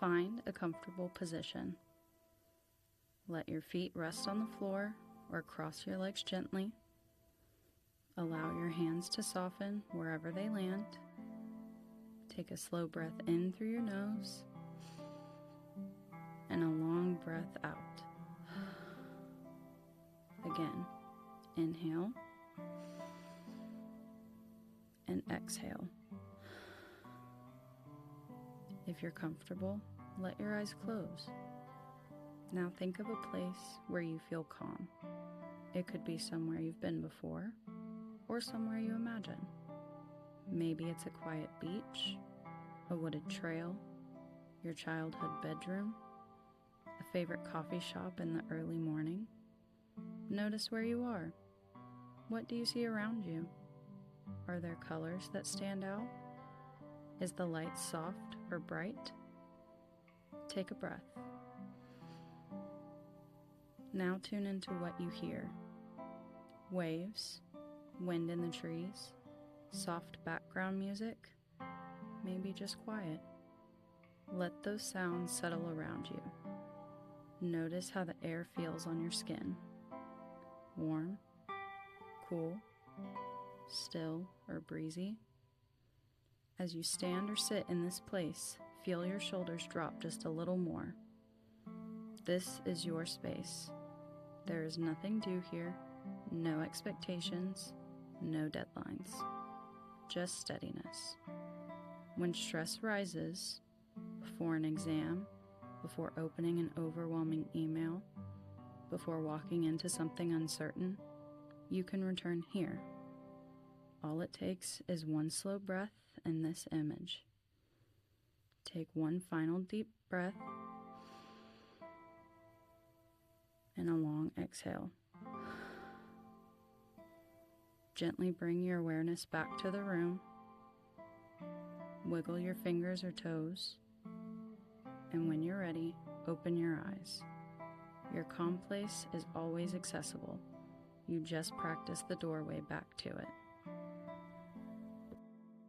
Find a comfortable position. Let your feet rest on the floor or cross your legs gently. Allow your hands to soften wherever they land. Take a slow breath in through your nose and a long breath out. Again, inhale and exhale. If you're comfortable, let your eyes close. Now think of a place where you feel calm. It could be somewhere you've been before or somewhere you imagine. Maybe it's a quiet beach, a wooded trail, your childhood bedroom, a favorite coffee shop in the early morning. Notice where you are. What do you see around you? Are there colors that stand out? Is the light soft or bright? Take a breath. Now tune into what you hear. Waves, wind in the trees, soft background music, maybe just quiet. Let those sounds settle around you. Notice how the air feels on your skin. Warm, cool, still, or breezy. As you stand or sit in this place, feel your shoulders drop just a little more. This is your space. There is nothing due here, no expectations, no deadlines, just steadiness. When stress rises, before an exam, before opening an overwhelming email, before walking into something uncertain, you can return here. All it takes is one slow breath in this image. Take one final deep breath and a long exhale. Gently bring your awareness back to the room. Wiggle your fingers or toes. And when you're ready, open your eyes. Your calm place is always accessible. You just practice the doorway back to it.